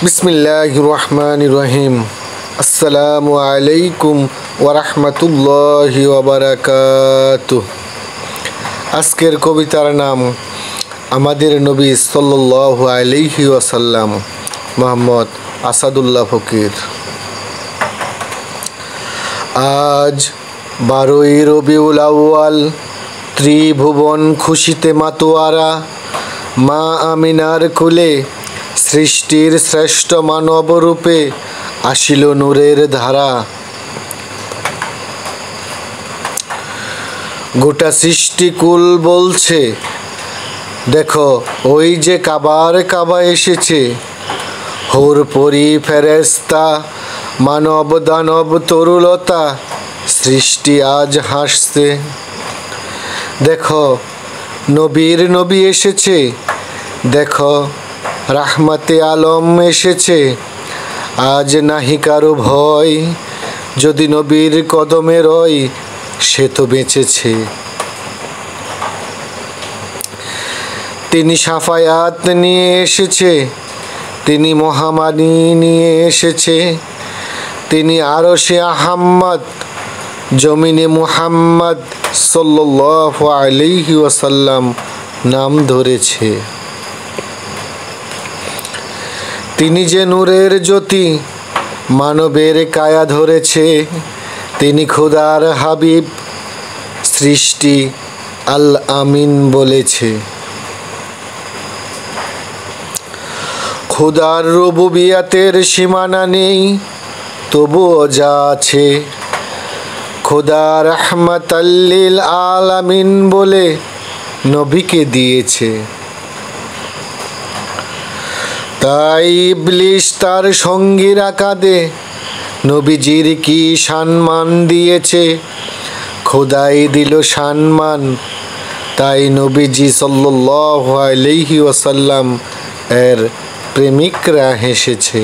বিসমিল্লাহির রহমানির রহিম। আসসালামু আলাইকুম ওয়া রাহমাতুল্লাহি ওয়া বারাকাতুহু। আজকের কবিতার নাম আমাদের নবী সাল্লাল্লাহু আলাইহি ওয়াসাল্লাম, মোহাম্মদ আসাদুল্লাহ ফকির। আজ 12ই রবিউল আউয়াল, ত্রিভুবন খুশিতে মাতোয়ারা। মা আমিনার কোলে সৃষ্টির শ্রেষ্ঠ মানব রূপে আসিল নূরের ধারা। গোটা সৃষ্টিকুল বলছে, দেখো ওই যে কাবার কাবা এসেছে। হুর পরি ফেরেস্তা মানব দানব তরুলতা, সৃষ্টি আজ হাসছে। দেখো নবীর নবী এসেছে, দেখো রাহমাতে আলম এসেছে। আজ নাহি কারো ভয়, যদি নবীর কদমে রয়, সে তো বেঁচেছে। তিনি সাফায়াত নিয়ে এসেছে, তিনি মহামানী নিয়ে এসেছে। তিনি আরশে আহাম্মদ, জমিনে মুহাম্মদ সাল্লাল্লাহু আলাইহি ওয়াসাল্লাম নাম ধরেছে। তিনি যে নূরের জ্যোতি, মানবের কায়া ধরেছে। তিনি খোদার হাবিব, সৃষ্টি আল আমিন বলেছে। খোদার রুবুবিয়াতের সীমানা নেই, তবুও যা আছে খোদা রাহমাতাল লিল আলামিন বলে নবীকে দিয়েছে। তাই ইবলিস তার সঙ্গীরা কাঁদে, নবীজির কি সম্মান দিয়েছে। খোদাই দিল সম্মান, তাই নবীজি সাল্লাল্লাহু আলাইহি ওয়াসাল্লাম এর প্রেমিকরা হেসেছে।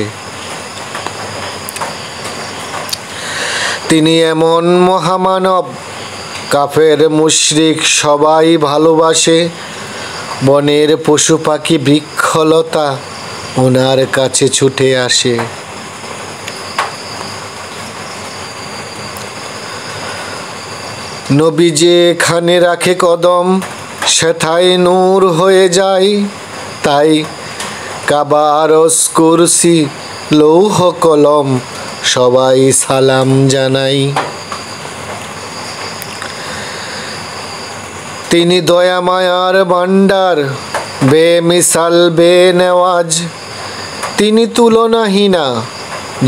তিনি এমন মহামানব, কাফের মুশরিক সবাই ভালোবাসে। বনের পশু পাখি বৃক্ষলতা ওনার কাছে ছুটে আসে। নবী যেখানে রাখে কদম, সেথায় নূর হয়ে যায়। তাই কাবা, আরশ, কুরসি, লৌহ কলম সবাই সালাম জানাই। তিনি দয়া মায়ার ভান্ডার, বেমিসাল বেনেওয়াজ। তিনি তুলনাহীনা,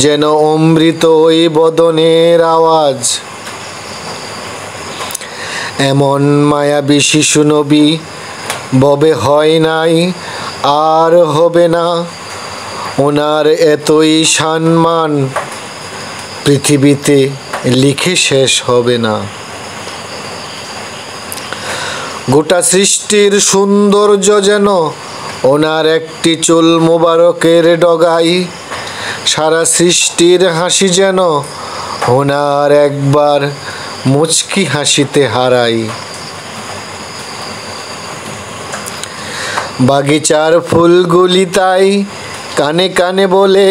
যেন অমৃত ওই বদনের আওয়াজ। এমন মায়াবী শিশু নবী ববে হয় নাই, আর হবে না। ওনার এতই সম্মান, পৃথিবীতে লিখে শেষ হবে না। গোটা সৃষ্টির সৌন্দর্য যেন ওনার একটি চুল মোবারকের ডগাই। সারা সৃষ্টির হাসি যেন ওনার একবার মুচকি হাসিতে হারাই। বাগিচার ফুলগুলি তাই কানে কানে বলে,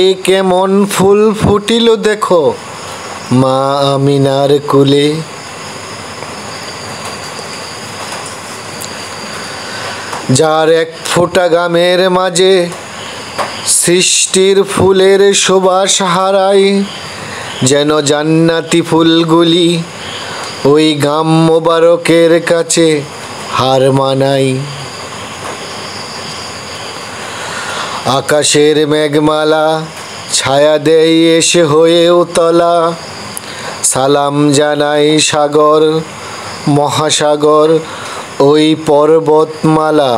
এ কেমন ফুল ফুটিল দেখো মা আমিনার কুলে। যার এক ফোঁটা গামের মাঝে সৃষ্টির ফুলের সুবাস হারায়। যেন জান্নাতি ফুলগুলি ওই গাম মোবারকের কাছে হার মানাই। আকাশের মেঘমালা ছায়া দেয় এসে হয়ে উতলা। সালাম জানাই সাগর মহাসাগর ওই পর্বতমালা।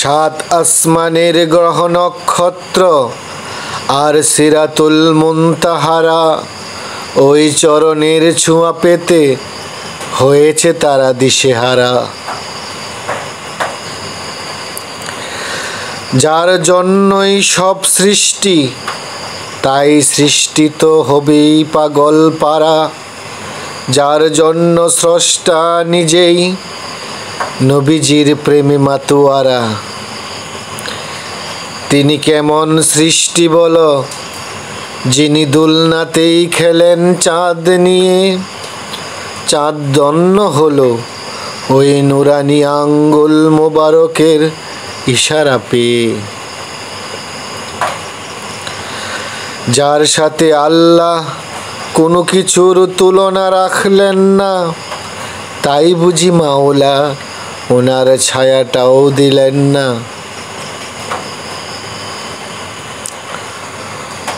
সাত আসমানের গ্রহ নক্ষত্র আর সিরাতুল মুনতাহারা, ওই চরণের ছোঁয়া পেতে হয়েছে তারা দিশেহারা। যার জন্যই সব সৃষ্টি, তাই সৃষ্টি তো হবেই পাগল পারা। যার জন্য স্রষ্টা নিজেই নবীজির প্রেমে মাতোয়ারা। তিনি কেমন সৃষ্টি বলো, যিনি দুলনাতেই খেলেন চাঁদ নিয়ে। চাঁদ দন্ন হলো ওই নুরানি আঙ্গুল মোবারকের ইশারা পেয়ে। যার সাথে আল্লাহ কোনো কিছুর তুলনা রাখলেন না, তাই বুঝি মাওলা ওনার ছায়াটাও দিলেন না।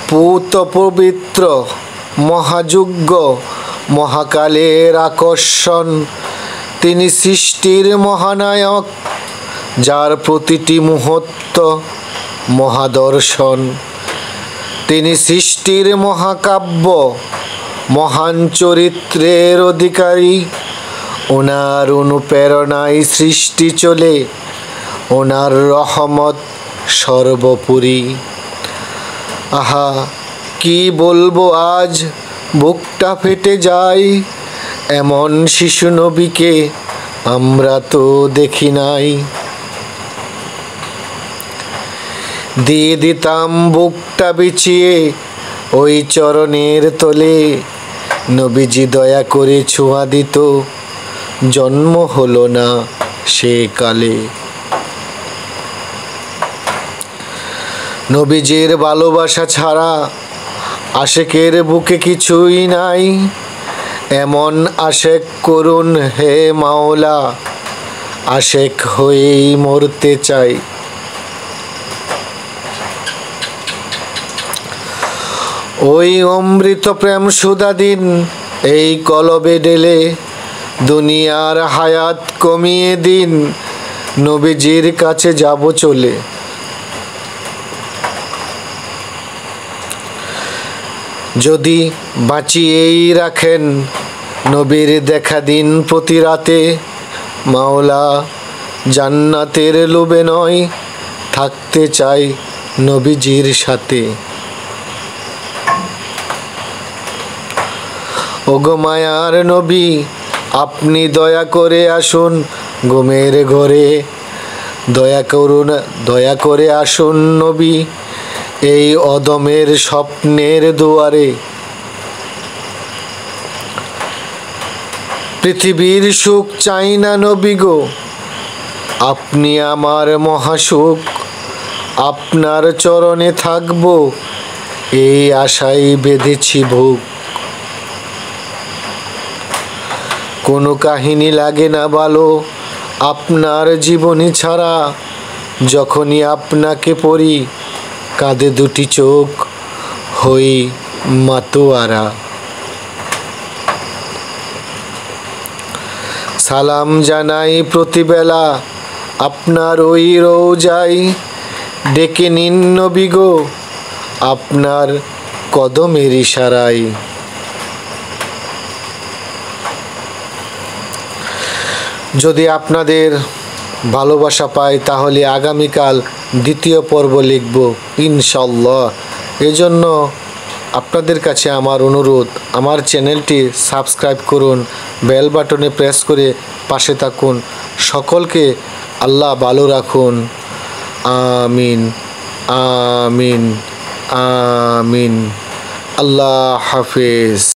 পূত পবিত্র মহাযজ্ঞ মহাকালের আকর্ষণ, তিনি সৃষ্টির মহানায়ক, যার প্রতিটি মুহূর্ত মহাদর্শন। তিনি সৃষ্টির মহাকাব্য, মহান চরিত্রের অধিকারী। ওনার অনুপ্রেরণায় সৃষ্টি চলে, ওনার রহমত সর্বোপরি। আহা, কি বলবো আজ, বুকটা ফেটে যায়। এমন শিশু নবীকে আমরা তো দেখি নাই। দিয়ে দিতাম বুকটা বিছিয়ে ওই চরণের তলে, নবীজি দয়া করে ছোঁয়া দিত, জন্ম হলো না সে কালে। নবীজির ভালোবাসা ছাড়া আশেকের বুকে কিছুই নাই। এমন আশেক করুন হে মাওলা, আশেক হয়েই মরতে চাই। ওই অমৃত প্রেম সুধা দিন এই কলবে ঢেলে, দুনিয়ার হায়াত কমিয়ে দিন, নবীজির কাছে যাব চলে। যদি বাঁচিয়েই রাখেন নবীর দেখা দিন প্রতি রাতে, মাওলা জান্নাতের লোভে নয়, থাকতে চাই নবীজির সাথে। ওগো মায়ার নবী, আপনি দয়া করে আসুন ঘুমের ঘরে। দয়া করে আসুন নবী এই অদমের স্বপ্নের দুয়ারে। পৃথিবীর সুখ চাই না নবী গো, আপনি আমার মহাসুখ। আপনার চরণে থাকবো এই আশাই বেঁধেছি বুক। কোনো কাহিনী লাগে না ভালো আপনার জীবনী ছাড়া, যখনই আপনাকে পড়ি কাঁদে দুটি চোখ, হই মাতোয়ারা। সালাম জানাই প্রতিবেলা আপনার ওই রোজাই, ডেকে নিন নবী গো আপনার কদমের ইশারায়। যদি আপনাদের ভালোবাসা পাই তাহলে আগামীকাল দ্বিতীয় পর্ব লিখব ইনশাল্লাহ। এজন্য আপনাদের কাছে আমার অনুরোধ, আমার চ্যানেলটি সাবস্ক্রাইব করুন, বেল বাটনে প্রেস করে পাশে থাকুন। সকলকে আল্লাহ ভালো রাখুন। আমিন আমিন আমিন। আল্লাহ হাফেজ।